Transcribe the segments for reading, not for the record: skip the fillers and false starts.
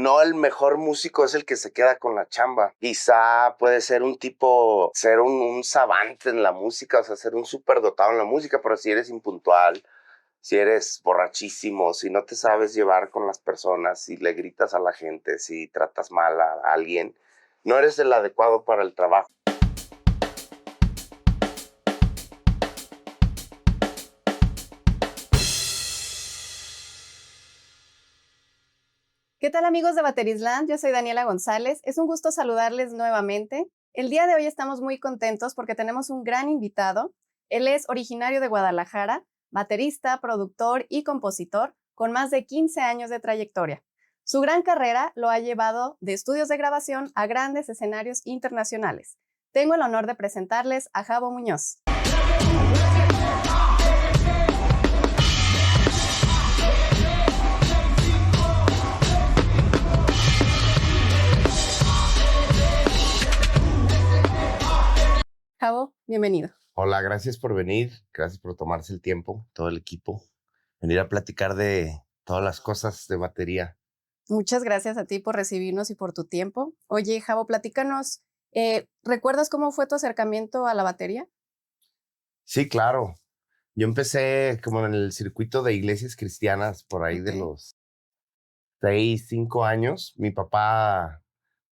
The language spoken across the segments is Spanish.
no el mejor músico es el que se queda con la chamba. Quizá puede ser un tipo, ser un savante en la música, o sea, ser un superdotado en la música, pero si eres impuntual, si eres borrachísimo, si no te sabes llevar con las personas, si le gritas a la gente, si tratas mal a alguien, no eres el adecuado para el trabajo. ¿Qué tal amigos de Baterisland? Yo soy Daniela González. Es un gusto saludarles nuevamente. El día de hoy estamos muy contentos porque tenemos un gran invitado. Él es originario de Guadalajara, baterista, productor y compositor con más de 15 años de trayectoria. Su gran carrera lo ha llevado de estudios de grabación a grandes escenarios internacionales. Tengo el honor de presentarles a Javo Muñoz. Javo, bienvenido. Hola, gracias por venir, gracias por tomarse el tiempo, todo el equipo, venir a platicar de todas las cosas de batería. Muchas gracias a ti por recibirnos y por tu tiempo. Oye, Javo, platícanos, ¿recuerdas cómo fue tu acercamiento a la batería? Sí, claro. Yo empecé como en el circuito de iglesias cristianas por ahí de Ok. los 6, 5 años. Mi papá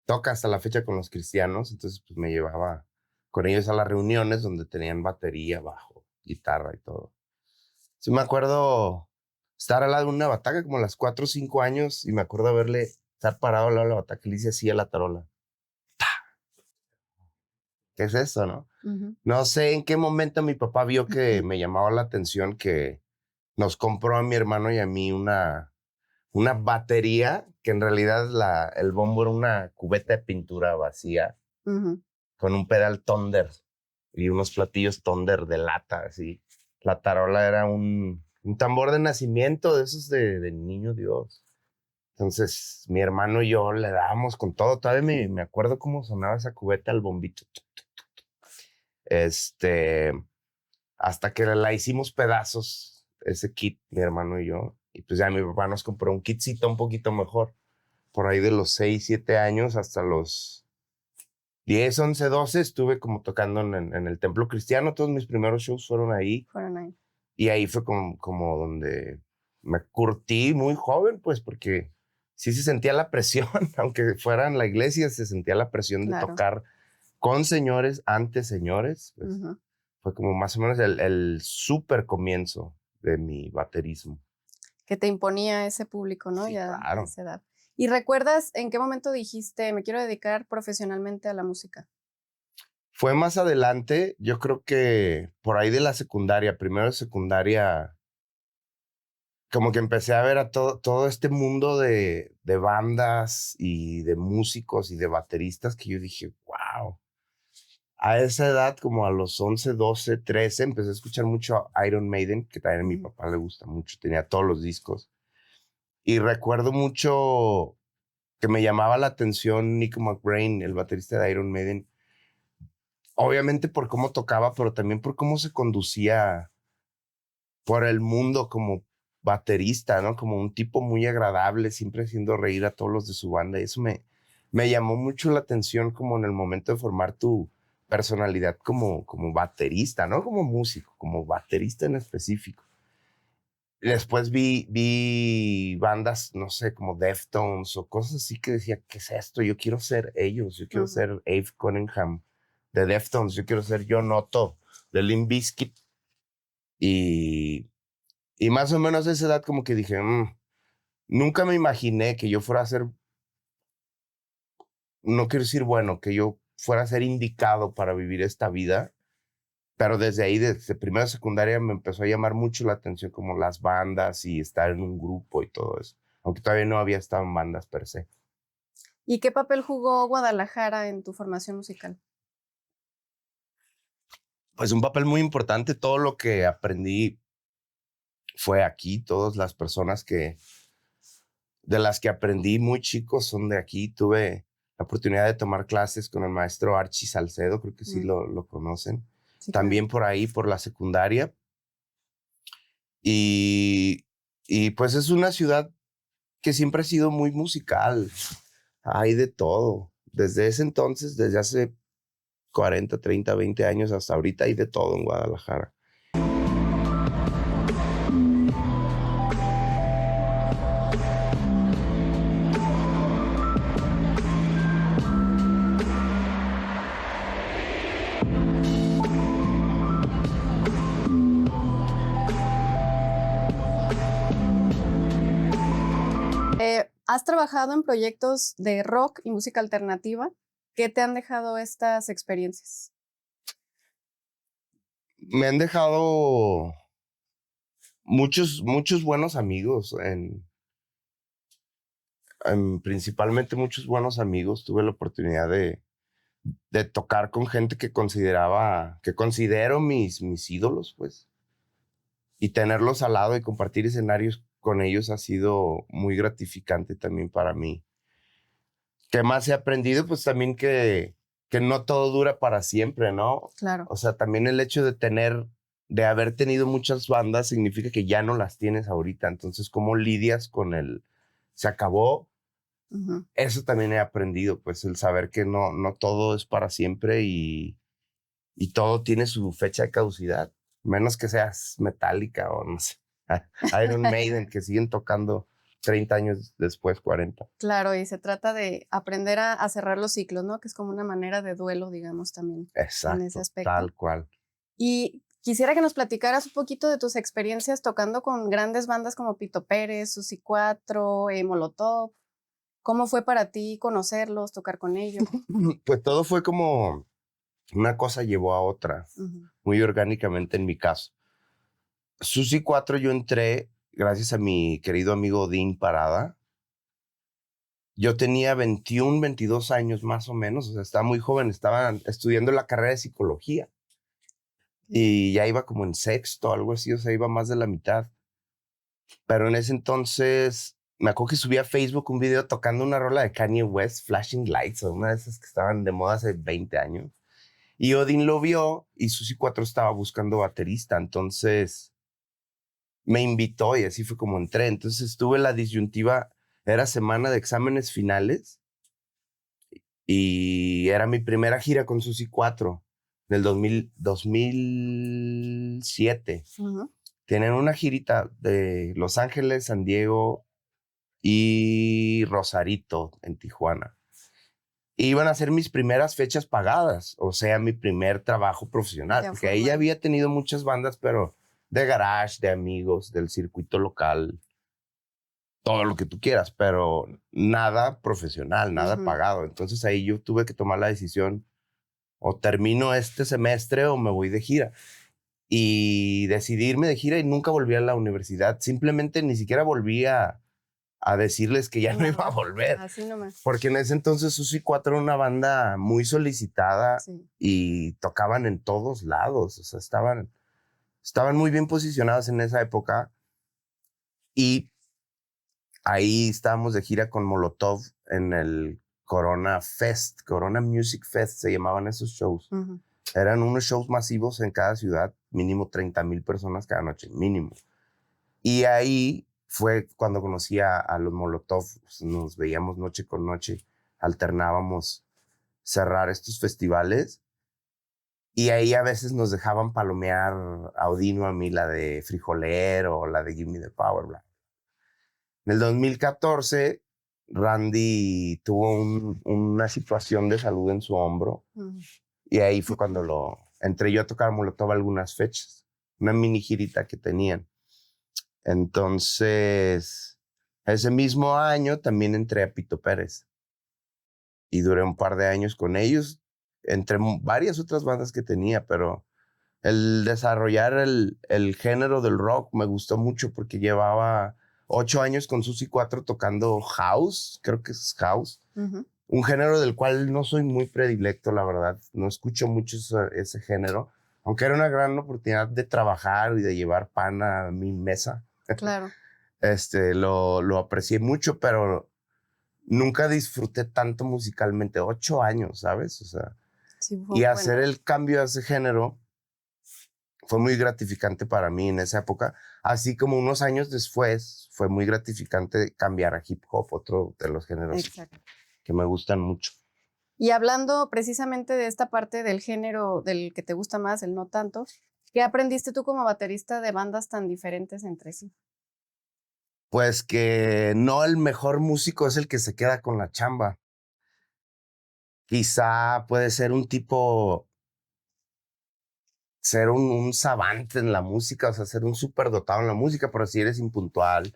toca hasta la fecha con los cristianos, entonces pues me llevaba con ellos a las reuniones donde tenían batería, bajo, guitarra y todo. Sí me acuerdo estar al lado de una bataca como a las 4 o 5 años y me acuerdo estar parado al lado de la bataca y le hice así a la tarola. ¿Qué es eso, no? Ujú. No sé en qué momento mi papá vio que me llamaba la atención, que nos compró a mi hermano y a mí una batería, que en realidad el bombo era una cubeta de pintura vacía Ujú. con un pedal Thunder y unos platillos Thunder de lata, así. La tarola era un tambor de nacimiento de esos de niño Dios. Entonces, mi hermano y yo le dábamos con todo. Todavía me acuerdo cómo sonaba esa cubeta, el bombito. Este, hasta que la hicimos pedazos, ese kit, mi hermano y yo. Y pues ya mi papá nos compró un kitcito un poquito mejor. Por ahí de los 6, 7 años hasta los 10, 11, 12 estuve como tocando en el templo cristiano. Todos mis primeros shows fueron ahí. Fueron ahí. Y ahí fue como donde me curtí muy joven, pues porque sí se sentía la presión, aunque fuera en la iglesia, se sentía la presión de Claro. tocar con señores, ante señores. Pues Ujú. fue como más o menos el súper comienzo de mi baterismo. Que te imponía ese público, ¿no? Sí, Ya a claro. esa edad. ¿Y recuerdas en qué momento dijiste, me quiero dedicar profesionalmente a la música? Fue más adelante, yo creo que por ahí de la secundaria, primero de secundaria, como que empecé a ver a todo este mundo de bandas y de músicos y de bateristas que yo dije, wow. A esa edad, como a los 11, 12, 13, empecé a escuchar mucho Iron Maiden, que también a mi Ujú. papá le gusta mucho, tenía todos los discos. Y recuerdo mucho que me llamaba la atención Nico McBrain, el baterista de Iron Maiden, obviamente por cómo tocaba, pero también por cómo se conducía por el mundo como baterista, ¿no? Como un tipo muy agradable, siempre haciendo reír a todos los de su banda. Y eso me llamó mucho la atención como en el momento de formar tu personalidad como baterista, no como músico, como baterista en específico. Después vi bandas, no sé, como Deftones o cosas así que decía, ¿qué es esto? Yo quiero ser ellos, yo quiero Ujú. ser Abe Cunningham de Deftones, yo quiero ser John Otto de Limp Bizkit. Y, y más o menos a esa edad como que dije, nunca me imaginé que yo fuera a ser, no quiero decir bueno, que yo fuera a ser indicado para vivir esta vida. Pero desde ahí, desde primera secundaria, me empezó a llamar mucho la atención como las bandas y estar en un grupo y todo eso. Aunque todavía no había estado en bandas per se. ¿Y qué papel jugó Guadalajara en tu formación musical? Pues un papel muy importante. Todo lo que aprendí fue aquí. Todas las personas de las que aprendí muy chicos son de aquí. Tuve la oportunidad de tomar clases con el maestro Archie Salcedo. Creo que sí Mm. lo conocen. Sí, claro. También por ahí, por la secundaria. Y, y pues es una ciudad que siempre ha sido muy musical. Hay de todo. Desde ese entonces, desde hace 40, 30, 20 años hasta ahorita, hay de todo en Guadalajara. ¿Has trabajado en proyectos de rock y música alternativa? ¿Qué te han dejado estas experiencias? Me han dejado muchos buenos amigos, principalmente muchos buenos amigos. Tuve la oportunidad de tocar con gente que considero mis ídolos, pues. Y tenerlos al lado y compartir escenarios con ellos ha sido muy gratificante también para mí. ¿Qué más he aprendido? Pues también que no todo dura para siempre, ¿no? Claro. O sea, también el hecho de haber tenido muchas bandas significa que ya no las tienes ahorita. Entonces, ¿cómo lidias con se acabó? Uh-huh. Eso también he aprendido, pues el saber que no todo es para siempre y todo tiene su fecha de caducidad. Menos que seas Metallica o no sé, Iron Maiden, que siguen tocando 30 años después, 40. Claro, y se trata de aprender a cerrar los ciclos, ¿no? Que es como una manera de duelo, digamos, también. Exacto, en ese aspecto. tal cual. Y quisiera que nos platicaras un poquito de tus experiencias tocando con grandes bandas como Pito Pérez, Susi 4, Molotov. ¿Cómo fue para ti conocerlos, tocar con ellos? Pues todo fue como una cosa llevó a otra, muy orgánicamente en mi caso. Susi 4 yo entré gracias a mi querido amigo Dean Parada. Yo tenía 21, 22 años más o menos, o sea, estaba muy joven, estaba estudiando la carrera de psicología y ya iba como en sexto, algo así, o sea, iba más de la mitad. Pero en ese entonces me acuerdo que subí a Facebook un video tocando una rola de Kanye West, Flashing Lights, o una de esas que estaban de moda hace 20 años. Y Odin lo vio y Susi 4 estaba buscando baterista, entonces me invitó y así fue como entré. Entonces estuve en la disyuntiva, era semana de exámenes finales y era mi primera gira con Susi 4 del 2007. Tienen una girita de Los Ángeles, San Diego y Rosarito en Tijuana. Iban a ser mis primeras fechas pagadas, o sea, mi primer trabajo profesional, porque ella había tenido muchas bandas, pero de garage, de amigos, del circuito local, todo lo que tú quieras, pero nada profesional, nada pagado. Entonces ahí yo tuve que tomar la decisión, o termino este semestre o me voy de gira. Y decidí irme de gira y nunca volví a la universidad. Simplemente ni siquiera volví a decirles que ya no iba a volver. Así nomás. Porque en ese entonces Susi 4 era una banda muy solicitada y tocaban en todos lados. O sea, estaban muy bien posicionadas en esa época. Y ahí estábamos de gira con Molotov en el Corona Fest, Corona Music Fest, se llamaban esos shows. Eran unos shows masivos en cada ciudad, mínimo 30,000 personas cada noche, mínimo. Y ahí fue cuando conocí a los Molotov, pues nos veíamos noche con noche, alternábamos cerrar estos festivales y ahí a veces nos dejaban palomear a Odino, a mí la de Frijolero o la de Give Me the Power. Bla. En el 2014, Randy tuvo una situación de salud en su hombro y ahí fue cuando entré yo a tocar Molotov algunas fechas, una mini girita que tenían. Entonces, ese mismo año también entré a Pito Pérez y duré un par de años con ellos, entre varias otras bandas que tenía, pero el desarrollar el género del rock me gustó mucho porque llevaba 8 años con Susi 4 tocando house, creo que es house, un género del cual no soy muy predilecto, la verdad, no escucho mucho ese género, aunque era una gran oportunidad de trabajar y de llevar pan a mi mesa. Claro. Lo aprecié mucho, pero nunca disfruté tanto musicalmente. 8 años, ¿sabes? O sea, y hacer el cambio a ese género fue muy gratificante para mí en esa época. Así como unos años después fue muy gratificante cambiar a hip hop, otro de los géneros Exacto. que me gustan mucho. Y hablando precisamente de esta parte del género del que te gusta más, el no tanto, ¿qué aprendiste tú como baterista de bandas tan diferentes entre sí? Pues que no el mejor músico es el que se queda con la chamba. Quizá puede ser un tipo, ser un savante en la música, o sea, ser un superdotado en la música, pero si eres impuntual,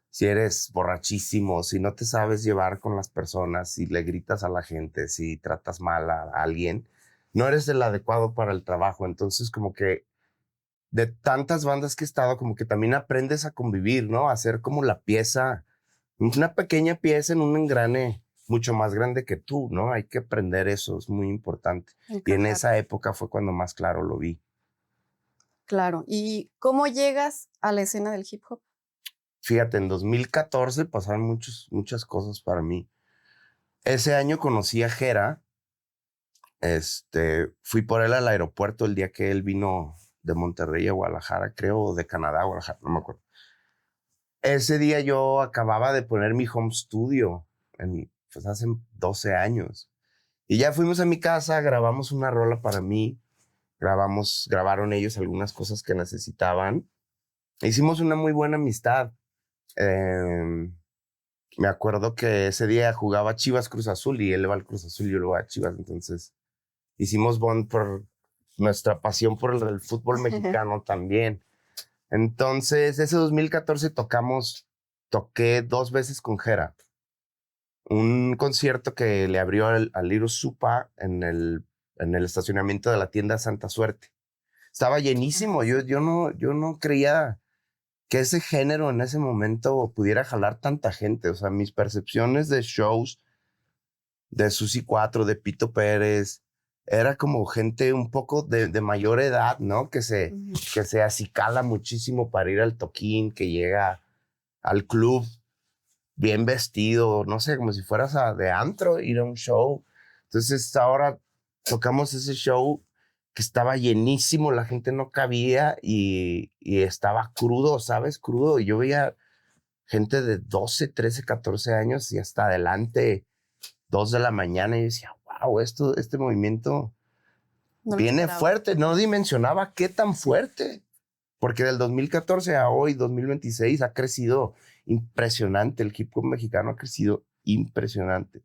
si eres borrachísimo, si no te sabes llevar con las personas, si le gritas a la gente, si tratas mal a alguien, no eres el adecuado para el trabajo. Entonces, como que de tantas bandas que he estado, como que también aprendes a convivir, ¿no? A ser como la pieza, una pequeña pieza en un engrane mucho más grande que tú, ¿no? Hay que aprender eso, es muy importante. Y en Encajar. esa época fue cuando más claro lo vi. Claro. ¿Y cómo llegas a la escena del hip hop? Fíjate, en 2014 pasaron muchas cosas para mí. Ese año conocí a Jera. Fui por él al aeropuerto el día que él vino de Monterrey a Guadalajara, creo, o de Canadá a Guadalajara, no me acuerdo. Ese día yo acababa de poner mi home studio, pues hace 12 años. Y ya fuimos a mi casa, grabamos una rola para mí, grabaron ellos algunas cosas que necesitaban. Hicimos una muy buena amistad. Em, Me acuerdo que ese día jugaba Chivas Cruz Azul y él va al Cruz Azul y yo lo voy a Chivas, entonces hicimos bond por nuestra pasión por el fútbol mexicano también. Entonces, ese 2014 toqué 2 veces con Jera. Un concierto que le abrió al Little Supa en el estacionamiento de la tienda Santa Suerte. Estaba llenísimo. Yo no creía que ese género en ese momento pudiera jalar tanta gente. O sea, mis percepciones de shows de Susi 4, de Pito Pérez, era como gente un poco de mayor edad, ¿no? Ujú. Que se acicala muchísimo para ir al toquín, que llega al club bien vestido, no sé, como si fueras de antro, ir a un show. Entonces ahora tocamos ese show que estaba llenísimo, la gente no cabía y estaba crudo, ¿sabes? Crudo. Y yo veía gente de 12, 13, 14 años y hasta adelante 2 de la mañana y yo decía, wow, este movimiento No lo viene esperaba. fuerte. No dimensionaba qué tan fuerte, porque del 2014 a hoy, 2026, ha crecido impresionante. El hip hop mexicano ha crecido impresionante.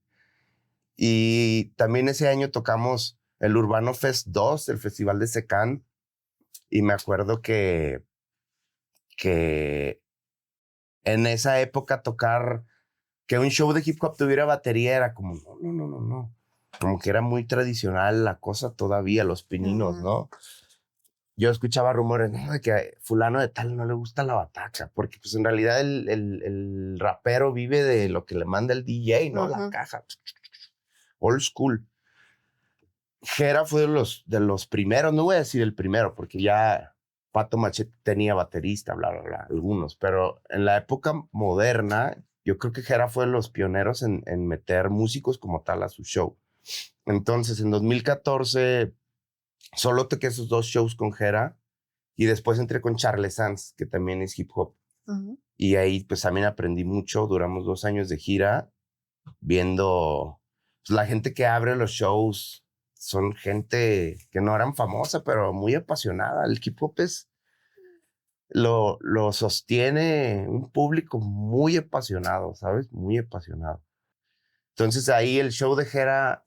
Y también ese año tocamos el Urbano Fest 2, el festival de Secán, y me acuerdo que en esa época tocar, que un show de hip hop tuviera batería era como, no, no, no, no, no. Como que era muy tradicional la cosa todavía, los pininos, Ujú. ¿no? Yo escuchaba rumores, ¿no? De que fulano de tal no le gusta la bataca, porque pues en realidad el rapero vive de lo que le manda el DJ, ¿no? La Ujú. caja, old school. Jera fue de los primeros, no voy a decir el primero, porque ya Pato Machete tenía baterista, bla, bla, bla, algunos, pero en la época moderna, yo creo que Jera fue de los pioneros en meter músicos como tal a su show. Entonces, en 2014, solo toqué esos 2 shows con Jera y después entré con Charles Sanz, que también es hip hop. Ujú. Y ahí pues también aprendí mucho, duramos 2 años de gira viendo pues, la gente que abre los shows. Son gente que no eran famosa, pero muy apasionada. El hip hop lo sostiene un público muy apasionado, ¿sabes? Muy apasionado. Entonces ahí el show de Jera,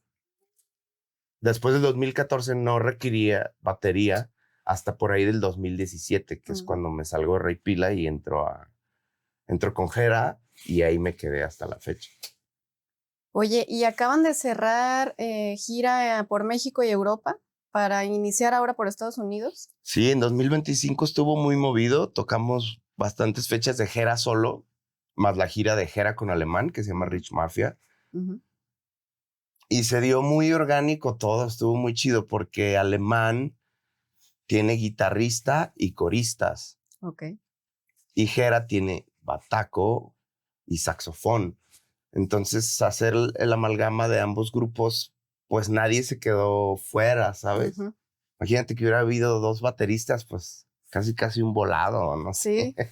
después del 2014, no requería batería hasta por ahí del 2017, que es Ujú. cuando me salgo de Rey Pila y entro con Jera y ahí me quedé hasta la fecha. Oye, y acaban de cerrar gira por México y Europa para iniciar ahora por Estados Unidos. Sí, en 2025 estuvo muy movido. Tocamos bastantes fechas de Jera solo, más la gira de Jera con Alemán, que se llama Ujú. Rich Mafia. Ujú. Y se dio muy orgánico todo, estuvo muy chido porque Alemán tiene guitarrista y coristas. Ok. Y Jera tiene bataco y saxofón. Entonces, hacer el amalgama de ambos grupos, pues nadie se quedó fuera, ¿sabes? Ujú. Imagínate que hubiera habido 2 bateristas, pues casi un volado, no sé. Sí.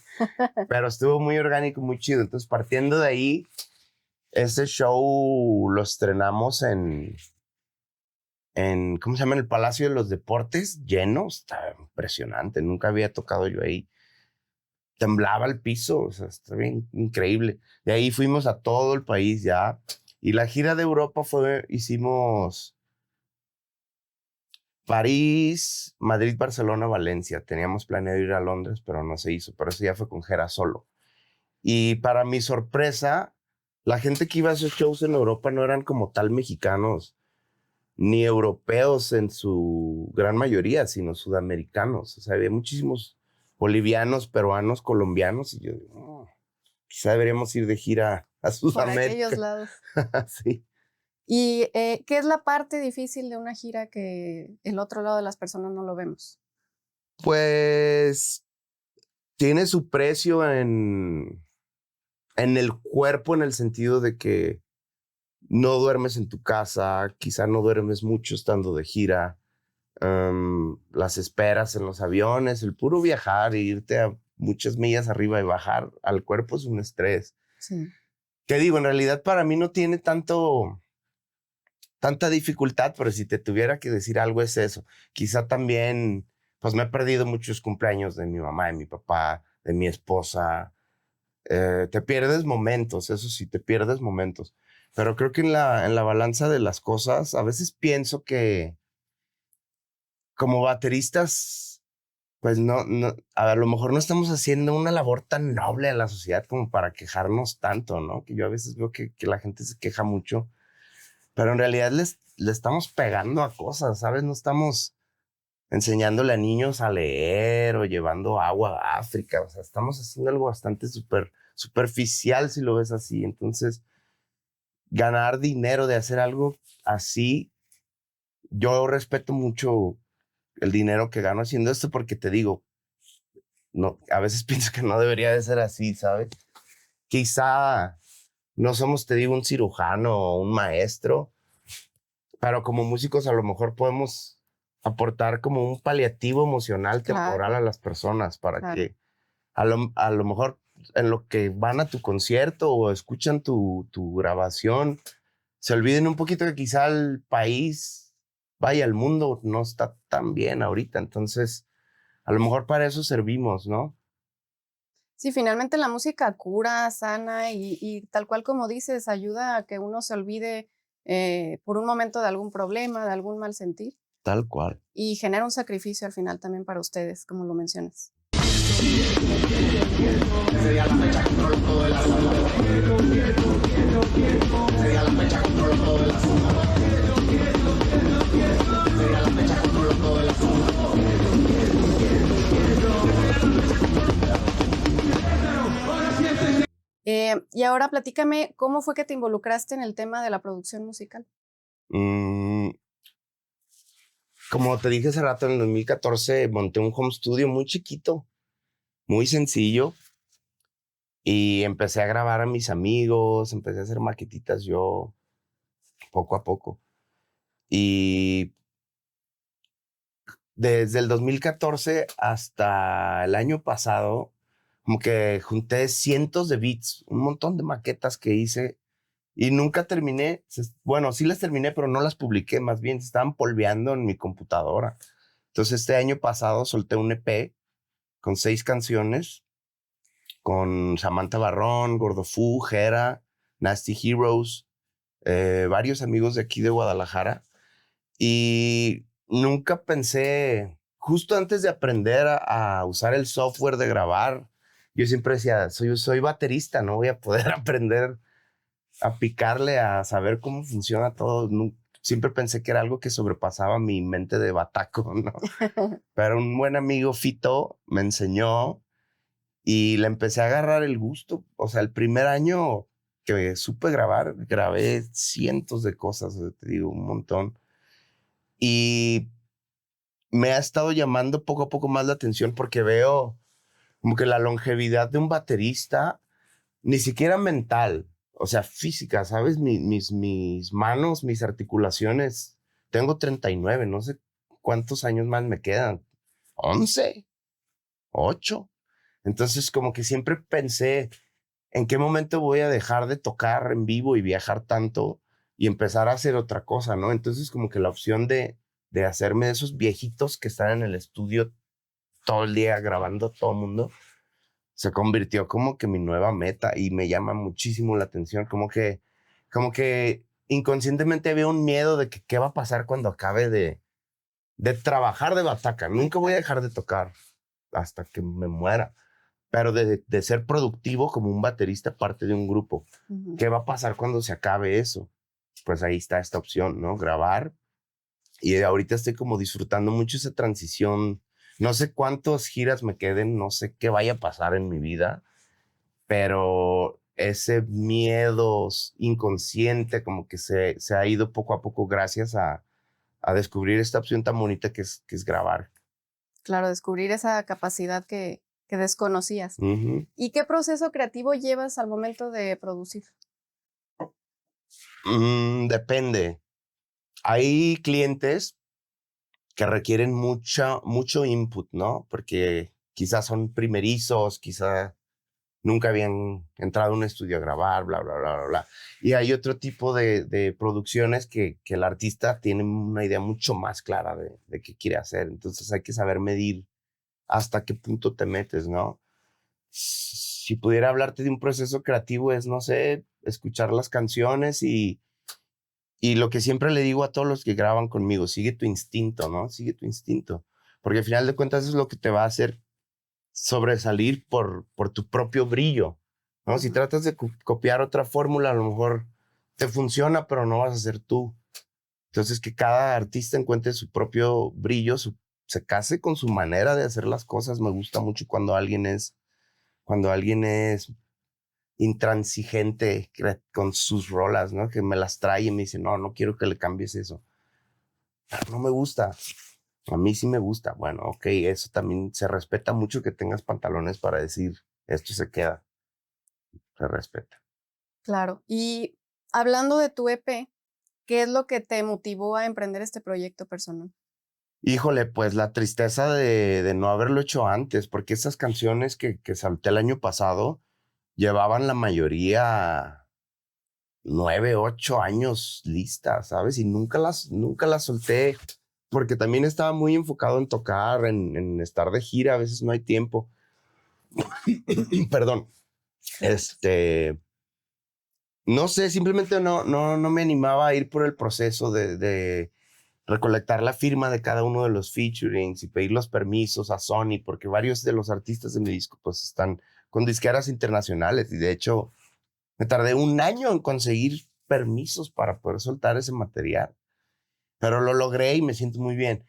Pero estuvo muy orgánico, muy chido. Entonces, partiendo de ahí, ese show lo estrenamos ¿cómo se llama? En el Palacio de los Deportes, lleno. Está impresionante. Nunca había tocado yo ahí. Temblaba el piso, o sea, está bien increíble. De ahí fuimos a todo el país ya. Y la gira de Europa hicimos París, Madrid, Barcelona, Valencia. Teníamos planeado ir a Londres, pero no se hizo. Pero eso ya fue con Jera solo. Y para mi sorpresa, la gente que iba a esos shows en Europa no eran como tal mexicanos, ni europeos en su gran mayoría, sino sudamericanos. O sea, había muchísimos bolivianos, peruanos, colombianos. Y yo digo, quizá deberíamos ir de gira a Por Sudamérica. aquellos lados. Sí. ¿Y qué es la parte difícil de una gira que el otro lado de las personas no lo vemos? Pues tiene su precio en el cuerpo, en el sentido de que no duermes en tu casa, quizá no duermes mucho estando de gira, las esperas en los aviones, el puro viajar e irte a muchas millas arriba y bajar al cuerpo es un estrés. Sí. Que digo, en realidad para mí no tiene tanta dificultad, pero si te tuviera que decir algo es eso. Quizá también, pues me he perdido muchos cumpleaños de mi mamá, de mi papá, de mi esposa. Te pierdes momentos, eso sí, te pierdes momentos. Pero creo que en la balanza de las cosas, a veces pienso que como bateristas, pues a lo mejor no estamos haciendo una labor tan noble a la sociedad como para quejarnos tanto, ¿no? Que yo a veces veo que la gente se queja mucho, pero en realidad le estamos pegando a cosas, ¿sabes? No estamos enseñándole a niños a leer o llevando agua a África, o sea, estamos haciendo algo bastante superficial si lo ves así. Entonces, ganar dinero de hacer algo así, yo respeto mucho el dinero que gano haciendo esto porque te digo, no, a veces pienso que no debería de ser así, ¿sabes? Quizá no somos, te digo, un cirujano o un maestro, pero como músicos a lo mejor podemos aportar como un paliativo emocional temporal Claro, a las personas para claro. que a lo mejor en lo que van a tu concierto o escuchan tu grabación, se olviden un poquito que quizá el país, vaya, el mundo no está tan bien ahorita. Entonces, a lo mejor para eso servimos, ¿no? Sí, finalmente la música cura, sana y tal cual como dices, ayuda a que uno se olvide por un momento de algún problema, de algún mal sentir Tal cual. y genera un sacrificio al final también para ustedes, como lo mencionas. Y ahora platícame, ¿cómo fue que te involucraste en el tema de la producción musical? Mm, Como te dije hace rato, en el 2014 monté un home studio muy chiquito, muy sencillo, y empecé a grabar a mis amigos, empecé a hacer maquetitas yo poco a poco. Y desde el 2014 hasta el año pasado, como que junté cientos de beats, un montón de maquetas que hice y nunca terminé. Bueno, sí las terminé, pero no las publiqué, más bien se estaban polveando en mi computadora. Entonces, este año pasado solté un EP con 6 canciones, con Samantha Barrón, Gordofu, Jera, Nasty Heroes, varios amigos de aquí de Guadalajara. Y nunca pensé, justo antes de aprender a usar el software de grabar, yo siempre decía, soy baterista, no voy a poder aprender a picarle, a saber cómo funciona todo. Siempre pensé que era algo que sobrepasaba mi mente de bataco, ¿no? Pero un buen amigo, Fito, me enseñó y le empecé a agarrar el gusto. O sea, el primer año que supe grabar, grabé cientos de cosas, o sea, te digo, un montón. Y me ha estado llamando poco a poco más la atención porque veo como que la longevidad de un baterista, ni siquiera mental, o sea, física, ¿sabes? Mis manos, mis articulaciones, tengo 39, no sé cuántos años más me quedan. 11, 8. Entonces como que siempre pensé en qué momento voy a dejar de tocar en vivo y viajar tanto y empezar a hacer otra cosa, ¿no? Entonces como que la opción de hacerme de esos viejitos que están en el estudio todo el día grabando a todo el mundo se convirtió como que mi nueva meta y me llama muchísimo la atención, como que inconscientemente había un miedo de que qué va a pasar cuando acabe de trabajar de bataca. Nunca voy a dejar de tocar hasta que me muera, pero de ser productivo como un baterista parte de un grupo. ¿Qué va a pasar cuando se acabe eso? Pues ahí está esta opción, ¿no? Grabar. Y ahorita estoy como disfrutando mucho esa transición. No sé cuántas giras me queden, no sé qué vaya a pasar en mi vida, pero ese miedo inconsciente como que se ha ido poco a poco gracias a descubrir esta opción tan bonita que es grabar. Claro, descubrir esa capacidad que desconocías. Ujú. ¿Y qué proceso creativo llevas al momento de producir? Depende. Hay clientes que requieren mucho input, ¿no? Porque quizás son primerizos, quizás nunca habían entrado a un estudio a grabar, bla, bla, bla, bla, bla. Y hay otro tipo de producciones que el artista tiene una idea mucho más clara de qué quiere hacer. Entonces hay que saber medir hasta qué punto te metes, ¿no? Si pudiera hablarte de un proceso creativo es, no sé, escuchar las canciones y lo que siempre le digo a todos los que graban conmigo, sigue tu instinto, ¿no? Sigue tu instinto. Porque al final de cuentas es lo que te va a hacer sobresalir por tu propio brillo, ¿no? Si tratas de copiar otra fórmula, a lo mejor te funciona, pero no vas a ser tú. Entonces, que cada artista encuentre su propio brillo, se case con su manera de hacer las cosas. Me gusta mucho cuando alguien es intransigente con sus rolas, ¿no? Que me las trae y me dice, no, no quiero que le cambies eso. Pero no me gusta. A mí sí me gusta. Bueno, ok, eso también se respeta mucho que tengas pantalones para decir, esto se queda, se respeta. Claro. Y hablando de tu EP, ¿qué es lo que te motivó a emprender este proyecto personal? Híjole, pues la tristeza de no haberlo hecho antes, porque esas canciones que salté el año pasado llevaban la mayoría 9, 8 años listas, ¿sabes? Y nunca las solté, porque también estaba muy enfocado en tocar, en estar de gira, a veces no hay tiempo. Perdón. Este, no sé, simplemente no me animaba a ir por el proceso de recolectar la firma de cada uno de los featurings y pedir los permisos a Sony, porque varios de los artistas de mi disco pues están con disqueras internacionales y de hecho me tardé un año en conseguir permisos para poder soltar ese material, pero lo logré y me siento muy bien.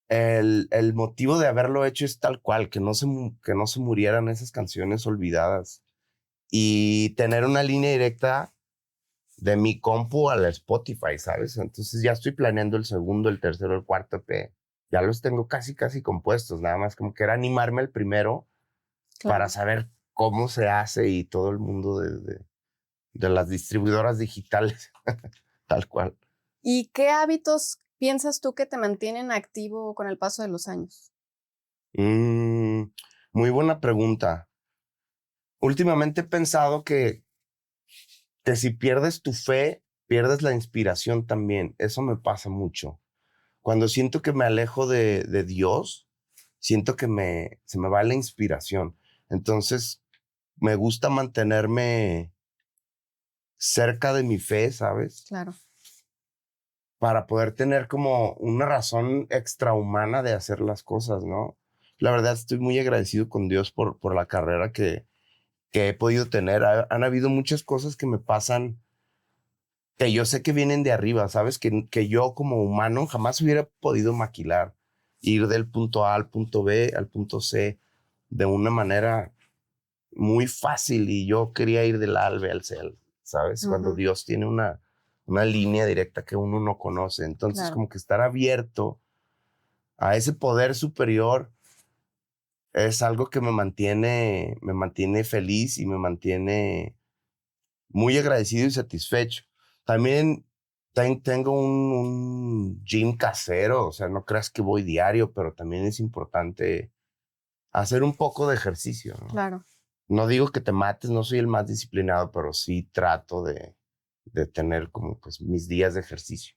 El motivo de haberlo hecho es tal cual, que no se murieran esas canciones olvidadas y tener una línea directa de mi compu a la Spotify, ¿sabes? Entonces ya estoy planeando el segundo, el tercero, el cuarto EP. Ya los tengo casi compuestos, nada más como que era animarme al primero para Claro. saber cómo se hace y todo el mundo de las distribuidoras digitales, tal cual. ¿Y qué hábitos piensas tú que te mantienen activo con el paso de los años? Mm, muy buena pregunta. Últimamente he pensado que si pierdes tu fe, pierdes la inspiración también. Eso me pasa mucho. Cuando siento que me alejo de Dios, siento que se me va la inspiración. Entonces, me gusta mantenerme cerca de mi fe, ¿sabes? Claro. Para poder tener como una razón extrahumana de hacer las cosas, ¿no? La verdad, estoy muy agradecido con Dios por la carrera que he podido tener. Han habido muchas cosas que me pasan que yo sé que vienen de arriba, ¿sabes? Que yo como humano jamás hubiera podido maquilar, ir del punto A al punto B al punto C de una manera muy fácil y yo quería ir del A al B al C, ¿sabes? Cuando Ujú, Dios tiene una línea directa que uno no conoce. Entonces, claro. como que estar abierto a ese poder superior es algo que me mantiene feliz y me mantiene muy agradecido y satisfecho. También Tengo un gym casero, o sea, no creas que voy diario, pero también es importante hacer un poco de ejercicio, ¿no? Claro. No digo que te mates, no soy el más disciplinado, pero sí trato de tener como pues mis días de ejercicio.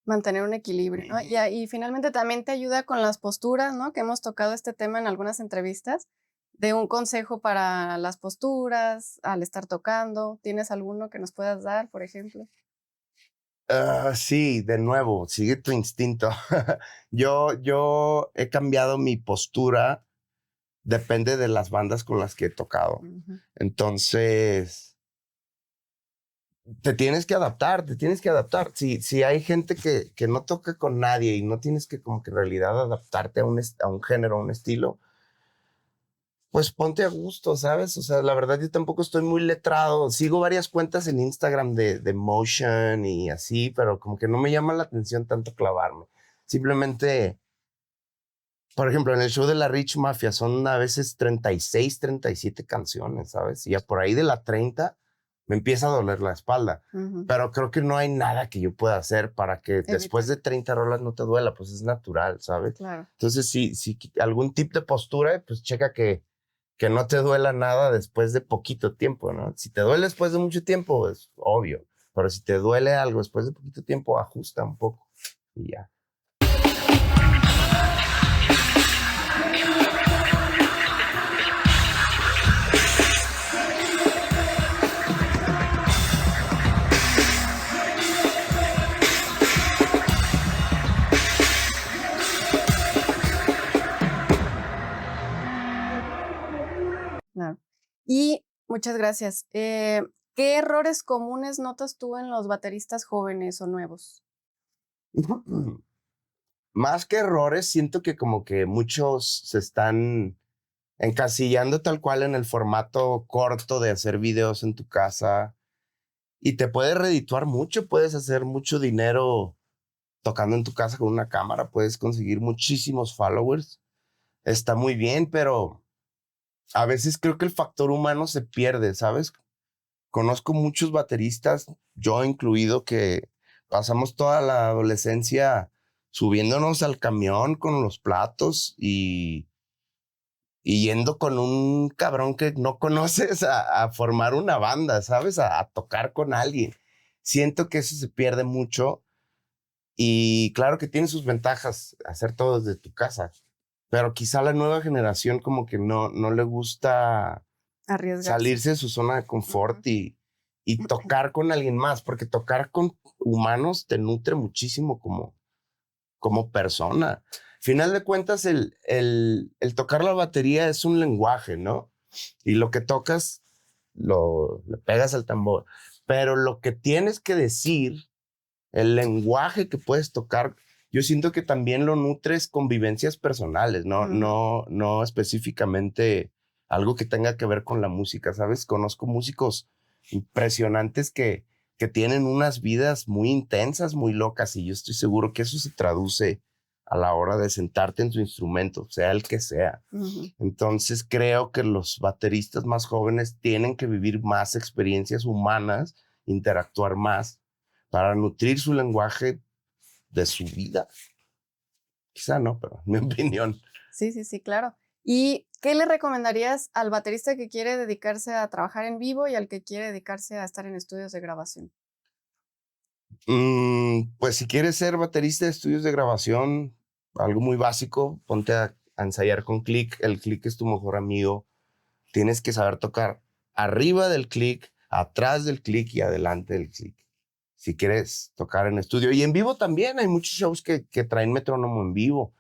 Mantener un equilibrio, ¿no? Y finalmente también te ayuda con las posturas, ¿no? Que hemos tocado este tema en algunas entrevistas, de un consejo para las posturas, al estar tocando. ¿Tienes alguno que nos puedas dar, por ejemplo? Sí, de nuevo, sigue tu instinto. Yo he cambiado mi postura, depende de las bandas con las que he tocado. Ujú. Entonces, te tienes que adaptar, te tienes que adaptar. Si hay gente que no toca con nadie y no tienes que como que en realidad adaptarte a un género, a un estilo, pues ponte a gusto, ¿sabes? O sea, la verdad yo tampoco estoy muy letrado. Sigo varias cuentas en Instagram de motion y así, pero como que no me llama la atención tanto clavarme. Simplemente, por ejemplo, en el show de la Rich Mafia son a veces 36, 37 canciones, ¿sabes? Y ya por ahí de la 30 me empieza a doler la espalda. Ujú. Pero creo que no hay nada que yo pueda hacer para que después Evitar, de 30 rolas no te duela, pues es natural, ¿sabes? claro. Entonces, si algún tip de postura, pues checa que no te duela nada después de poquito tiempo, ¿no? Si te duele después de mucho tiempo, es obvio. Pero si te duele algo después de poquito tiempo, ajusta un poco y ya. Claro. Y muchas gracias. ¿Qué errores comunes notas tú en los bateristas jóvenes o nuevos? Más que errores, siento que como que muchos se están encasillando tal cual en el formato corto de hacer videos en tu casa y te puede redituar mucho, puedes hacer mucho dinero tocando en tu casa con una cámara, puedes conseguir muchísimos followers, está muy bien, pero a veces creo que el factor humano se pierde, ¿sabes? Conozco muchos bateristas, yo incluido, que pasamos toda la adolescencia subiéndonos al camión con los platos y yendo con un cabrón que no conoces a formar una banda, ¿sabes? A tocar con alguien. Siento que eso se pierde mucho y claro que tiene sus ventajas hacer todo desde tu casa, pero quizá la nueva generación como que no le gusta Arriesgarse. salirse de su zona de confort Ujú. y tocar con alguien más, porque tocar con humanos te nutre muchísimo como persona. Final de cuentas, el tocar la batería es un lenguaje, ¿no? Y lo que tocas, le pegas al tambor. Pero lo que tienes que decir, el lenguaje que puedes tocar, yo siento que también lo nutres con vivencias personales, Ujú. no específicamente algo que tenga que ver con la música, ¿sabes? Conozco músicos impresionantes que tienen unas vidas muy intensas, muy locas, y yo estoy seguro que eso se traduce a la hora de sentarte en tu instrumento, sea el que sea. Ujú. Entonces creo que los bateristas más jóvenes tienen que vivir más experiencias humanas, interactuar más para nutrir su lenguaje de su vida. Quizá no, pero en mi opinión. Sí, sí, sí, claro. ¿Y qué le recomendarías al baterista que quiere dedicarse a trabajar en vivo y al que quiere dedicarse a estar en estudios de grabación? Pues si quieres ser baterista de estudios de grabación, algo muy básico, ponte a ensayar con click. El click es tu mejor amigo. Tienes que saber tocar arriba del click, atrás del click y adelante del click. Si quieres tocar en estudio. Y en vivo también hay muchos shows que traen metrónomo en vivo.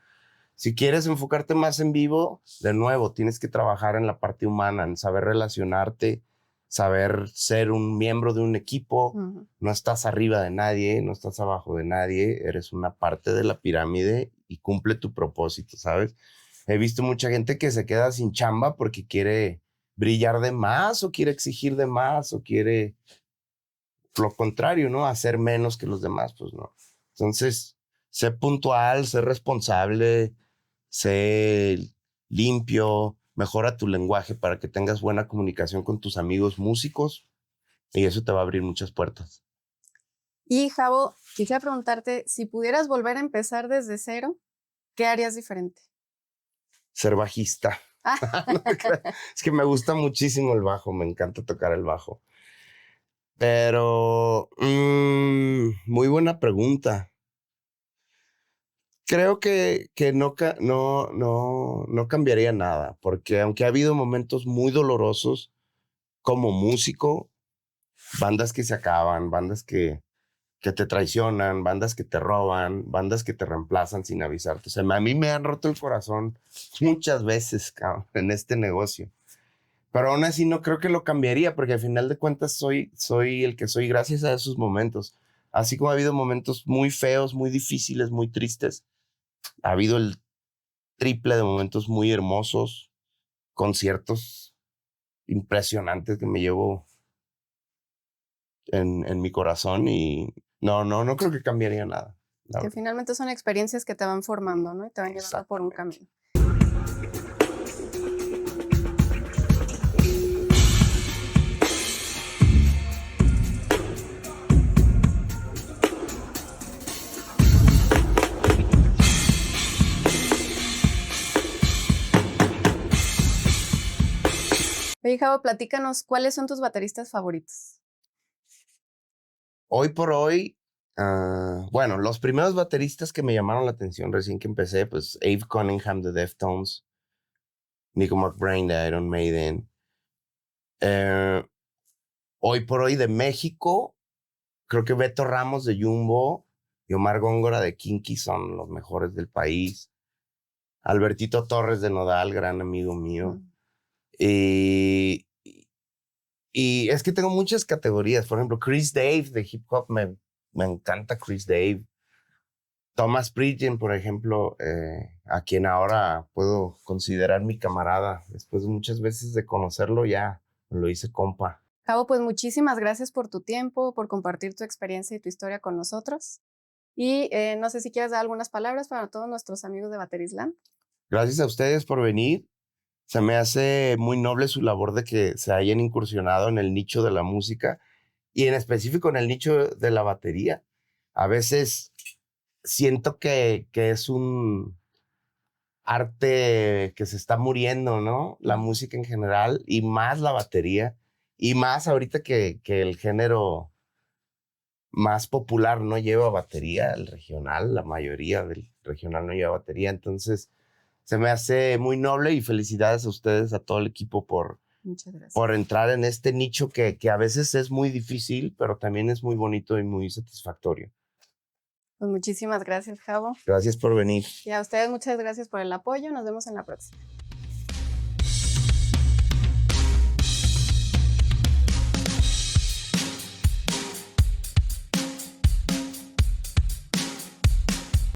Si quieres enfocarte más en vivo, de nuevo, tienes que trabajar en la parte humana, en saber relacionarte, saber ser un miembro de un equipo. Ujú. No estás arriba de nadie, no estás abajo de nadie, eres una parte de la pirámide y cumple tu propósito, ¿sabes? He visto mucha gente que se queda sin chamba porque quiere brillar de más o quiere exigir de más o quiere lo contrario, ¿no? Hacer menos que los demás, pues no. Entonces, sé puntual, sé responsable, sé limpio, mejora tu lenguaje para que tengas buena comunicación con tus amigos músicos y eso te va a abrir muchas puertas. Y Javo, quisiera preguntarte, si pudieras volver a empezar desde cero, ¿qué harías diferente? Ser bajista. Ah, No te creas. Es que me gusta muchísimo el bajo, me encanta tocar el bajo. Pero, muy buena pregunta. Creo que no cambiaría nada, porque aunque ha habido momentos muy dolorosos como músico, bandas que se acaban, bandas que te traicionan, bandas que te roban, bandas que te reemplazan sin avisarte. O sea, a mí me han roto el corazón muchas veces, cabrón, en este negocio. Pero aún así no creo que lo cambiaría, porque al final de cuentas soy el que soy gracias a esos momentos. Así como ha habido momentos muy feos, muy difíciles, muy tristes, ha habido el triple de momentos muy hermosos, conciertos impresionantes que me llevo en mi corazón y no creo que cambiaría nada. La que verdad. finalmente son experiencias que te van formando, ¿no? Y te van llevando por un Exactamente. camino. Oye, Javo, platícanos, ¿cuáles son tus bateristas favoritos? Hoy por hoy, bueno, los primeros bateristas que me llamaron la atención recién que empecé, pues Abe Cunningham de Deftones, Nico McBrain de Iron Maiden. Eh, Hoy por hoy de México, creo que Beto Ramos de Jumbo y Omar Góngora de Kinky son los mejores del país. Albertito Torres de Nodal, gran amigo mío. Mm. Y, y es que tengo muchas categorías. Por ejemplo, Chris Dave de hip hop, me encanta Chris Dave. Thomas Pridgen, por ejemplo, a quien ahora puedo considerar mi camarada. Después de muchas veces de conocerlo, ya lo hice compa. Javo, pues muchísimas gracias por tu tiempo, por compartir tu experiencia y tu historia con nosotros. Y no sé si quieres dar algunas palabras para todos nuestros amigos de Baterisland. Gracias a ustedes por venir. Se me hace muy noble su labor de que se hayan incursionado en el nicho de la música y en específico en el nicho de la batería. A veces siento que es un arte que se está muriendo, ¿no? La música en general y más la batería y más ahorita que el género más popular no lleva batería, el regional, la mayoría del regional no lleva batería, entonces se me hace muy noble y felicidades a ustedes, a todo el equipo Muchas gracias. por entrar en este nicho que a veces es muy difícil, pero también es muy bonito y muy satisfactorio. Pues muchísimas gracias, Javo. Gracias por venir. Y a ustedes muchas gracias por el apoyo. Nos vemos en la próxima.